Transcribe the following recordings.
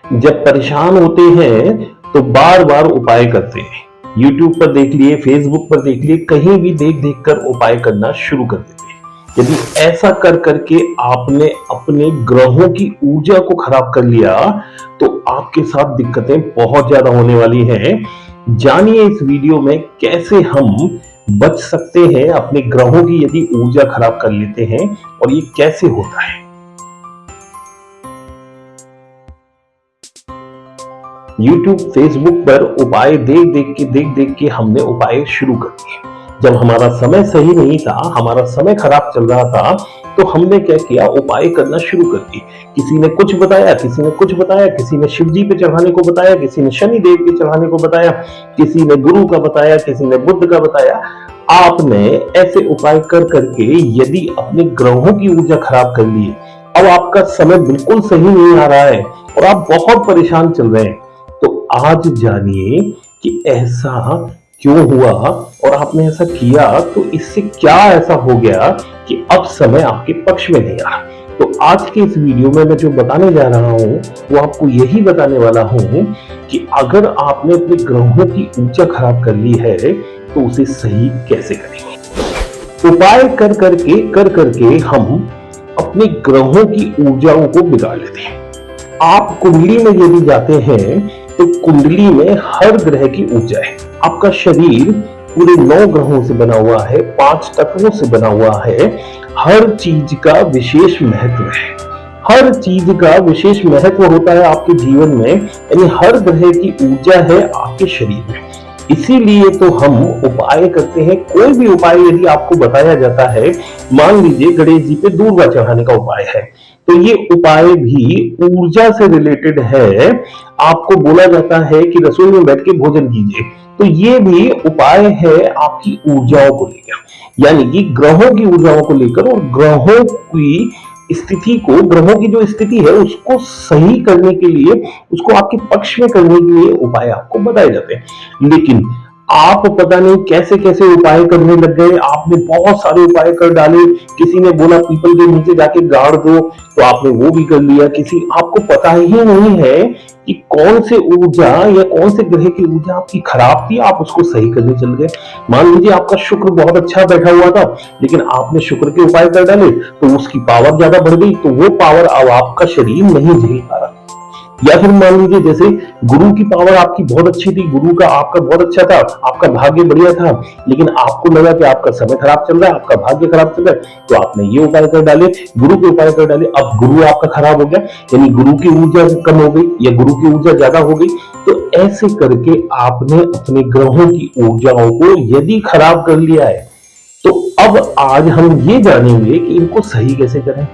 जब परेशान होते हैं तो बार बार उपाय करते हैं। YouTube पर देख लिए, Facebook पर देख लिए, कहीं भी देख देख कर उपाय करना शुरू कर देते हैं। यदि ऐसा कर करके आपने अपने ग्रहों की ऊर्जा को खराब कर लिया तो आपके साथ दिक्कतें बहुत ज्यादा होने वाली हैं। जानिए इस वीडियो में कैसे हम बच सकते हैं अपने ग्रहों की यदि ऊर्जा खराब कर लेते हैं और ये कैसे होता है। YouTube, Facebook पर उपाय देख देख के हमने उपाय शुरू कर दिए। जब हमारा समय सही नहीं था, हमारा समय खराब चल रहा था, तो हमने क्या किया, उपाय करना शुरू कर दिए। किसी ने कुछ बताया, किसी ने कुछ बताया, किसी ने शिव जी पे चढ़ाने को बताया, किसी ने शनि देव पे चढ़ाने को बताया, किसी ने गुरु का बताया, किसी ने बुद्ध का बताया। आपने ऐसे उपाय कर करके यदि अपने ग्रहों की ऊर्जा खराब कर ली, अब आपका समय बिल्कुल सही नहीं आ रहा है और आप बहुत परेशान चल रहे हैं, तो आज जानिए कि ऐसा क्यों हुआ और आपने ऐसा किया तो इससे क्या ऐसा हो गया कि अब समय आपके पक्ष में नहीं आ रहा। तो आज के इस वीडियो में मैं जो बताने जा रहा हूं वो आपको यही बताने वाला हूं कि अगर आपने अपने ग्रहों की ऊर्जा खराब कर ली है तो उसे सही कैसे करेंगे। उपाय कर करके हम अपने ग्रहों की ऊर्जाओं को बिगाड़ लेते हैं। आप कुंडली में यदि जाते हैं तो कुंडली में हर ग्रह की ऊर्जा है। आपका शरीर पूरे 9 ग्रहों से बना हुआ है, 5 तत्वों से बना हुआ है। हर चीज का विशेष महत्व है, हर चीज का विशेष महत्व होता है आपके जीवन में, यानी हर ग्रह की ऊर्जा है आपके शरीर में। इसीलिए तो हम उपाय करते हैं। कोई भी उपाय यदि आपको बताया जाता है, मान लीजिए गणेश जी पे दूर्वा चढ़ाने का उपाय है, तो ये उपाय भी ऊर्जा से रिलेटेड है। आपको बोला जाता है कि रसोई में बैठ के भोजन कीजिए, तो ये भी उपाय है आपकी ऊर्जाओं को लेकर, यानी कि ग्रहों की ऊर्जाओं को लेकर और ग्रहों की स्थिति को, ग्रहों की जो स्थिति है उसको सही करने के लिए, उसको आपके पक्ष में करने के लिए उपाय आपको बताए जाते हैं। लेकिन आप पता नहीं कैसे कैसे उपाय करने लग गए। आपने बहुत सारे उपाय कर डाले। किसी ने बोला पीपल के नीचे जाके गाड़ दो, तो आपने वो भी कर लिया। आपको पता ही नहीं है कि कौन से ऊर्जा या कौन से ग्रह की ऊर्जा आपकी खराब थी, आप उसको सही करने चल गए। मान लीजिए आपका शुक्र बहुत अच्छा बैठा हुआ था, लेकिन आपने शुक्र के उपाय कर डाले तो उसकी पावर ज्यादा बढ़ गई, तो वो पावर अब आपका शरीर नहीं झेल पा रहा। या फिर मान लीजिए जैसे गुरु की पावर आपकी बहुत अच्छी थी, गुरु का आपका बहुत अच्छा था, आपका भाग्य बढ़िया था, लेकिन आपको लगा कि आपका समय खराब चल रहा है, आपका भाग्य खराब चल रहा है, तो आपने ये उपाय कर डाले, गुरु के उपाय कर डाले। अब गुरु आपका खराब हो गया, यानी गुरु की ऊर्जा कम हो गई या गुरु की ऊर्जा ज्यादा हो गई। तो ऐसे करके आपने अपने ग्रहों की ऊर्जाओं को यदि खराब कर लिया है, तो अब आज हम ये जानेंगे कि इनको सही कैसे करें।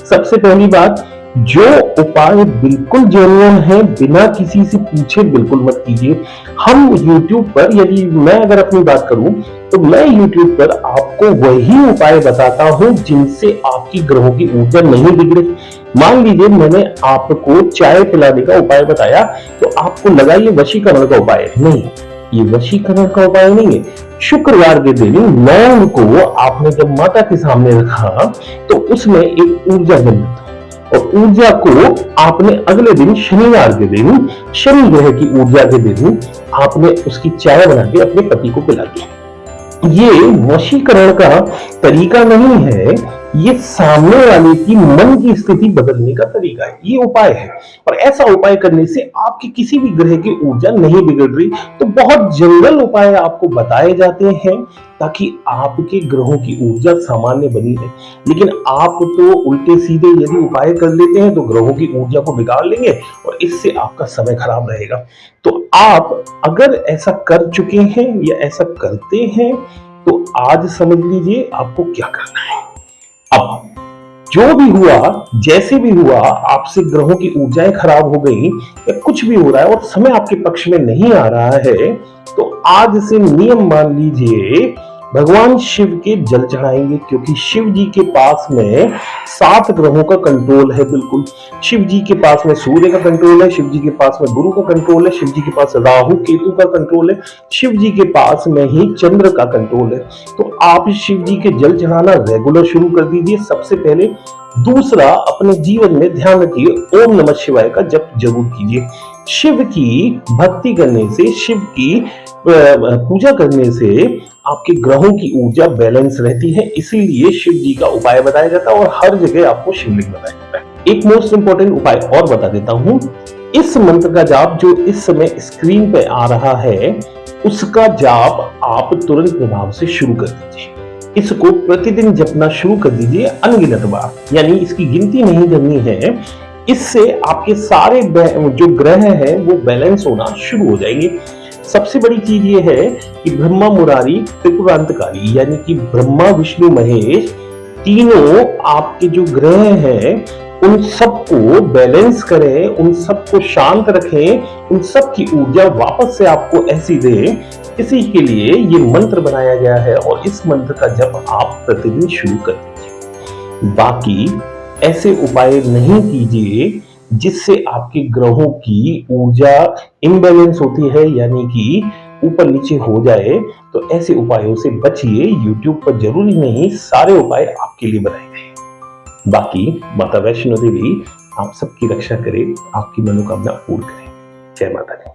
सबसे पहली बात, जो उपाय बिल्कुल जेन्युइन है, बिना किसी से पूछे बिल्कुल मत कीजिए। हम YouTube पर, यदि मैं अगर अपनी बात करूं तो मैं YouTube पर आपको वही उपाय बताता हूं जिनसे आपकी ग्रहों की ऊर्जा नहीं बिगड़े। मान लीजिए मैंने आपको चाय पिलाने का उपाय बताया, तो आपको लगा ये वशीकरण का उपाय है। नहीं, ये वशीकरण का उपाय नहीं है। शुक्रवार के दिन लौंग को आपने जब माता के सामने रखा तो उसमें एक ऊर्जा जनित, और ऊर्जा को आपने अगले दिन शनिवार के दिन, शनि ग्रह की ऊर्जा के दिन आपने उसकी चाय बना के अपने पति को पिला दी। ये वशीकरण का तरीका नहीं है, ये सामने वाले की मन की स्थिति बदलने का तरीका है, ये उपाय है। और ऐसा उपाय करने से आपकी किसी भी ग्रह की ऊर्जा नहीं बिगड़ रही। तो बहुत जंगल उपाय आपको बताए जाते हैं ताकि आपके ग्रहों की ऊर्जा सामान्य बनी रहे। लेकिन आप तो उल्टे सीधे यदि उपाय कर लेते हैं तो ग्रहों की ऊर्जा को बिगाड़ लेंगे और इससे आपका समय खराब रहेगा। तो आप अगर ऐसा कर चुके हैं या ऐसा करते हैं तो आज समझ लीजिए आपको क्या करना है। अब जो भी हुआ, जैसे भी हुआ, आपसे ग्रहों की ऊर्जाएं खराब हो गई या कुछ भी हो रहा है और समय आपके पक्ष में नहीं आ रहा है, तो आज से नियम मान लीजिए भगवान शिव के जल चढ़ाएंगे, क्योंकि शिव जी के पास में 7 ग्रहों का कंट्रोल है। बिल्कुल शिव जी के पास में सूर्य का कंट्रोल है, शिव जी के पास में गुरु का कंट्रोल है, शिव जी के पास राहु केतु का कंट्रोल है, शिव जी के पास में ही चंद्र का कंट्रोल है। तो आप शिव जी के जल चढ़ाना रेगुलर शुरू कर दीजिए। सबसे पहले दूसरा, अपने जीवन में ध्यान रखिए, ओम नमः शिवाय का जप जरूर कीजिए। शिव की भक्ति करने से, शिव की पूजा करने से आपके ग्रहों की ऊर्जा बैलेंस रहती है, इसीलिए शिव जी का उपाय बताया जाता है और हर जगह आपको शिवलिंग बताया जाता है। एक मोस्ट इंपॉर्टेंट उपाय और बता देता हूं, इस मंत्र का जाप जो इस समय स्क्रीन पे आ रहा है, उसका जाप आप तुरंत प्रभाव से शुरू कर दीजिए। इसको प्रतिदिन जपना शुरू कर दीजिए अनगिनत बार, यानी इसकी गिनती नहीं करनी है। इससे आपके सारे जो ग्रह हैं वो बैलेंस होना शुरू हो जाएंगे। सबसे बड़ी चीज ये है कि ब्रह्मा मुरारी त्रिपुरांतकारी, यानी कि ब्रह्मा विष्णु महेश तीनों आपके जो ग्रह हैं उन सबको बैलेंस करें, उन सबको शांत रखें, उन सब की ऊर्जा वापस से आपको ऐसी दें, इसी के लिए ये मंत्र बनाया गया है और इस मंत्र का जप आप प्रतिदिन शुरू कर दीजिए। बाकी ऐसे उपाय नहीं कीजिए जिससे आपके ग्रहों की ऊर्जा इम्बैलेंस होती है, यानी कि ऊपर नीचे हो जाए, तो ऐसे उपायों से बचिए। YouTube पर जरूरी नहीं सारे उपाय आपके लिए बनाए गए। बाकी माता वैष्णो देवी आप सबकी रक्षा करे, आपकी मनोकामना पूर्ण करे। जय माता दी।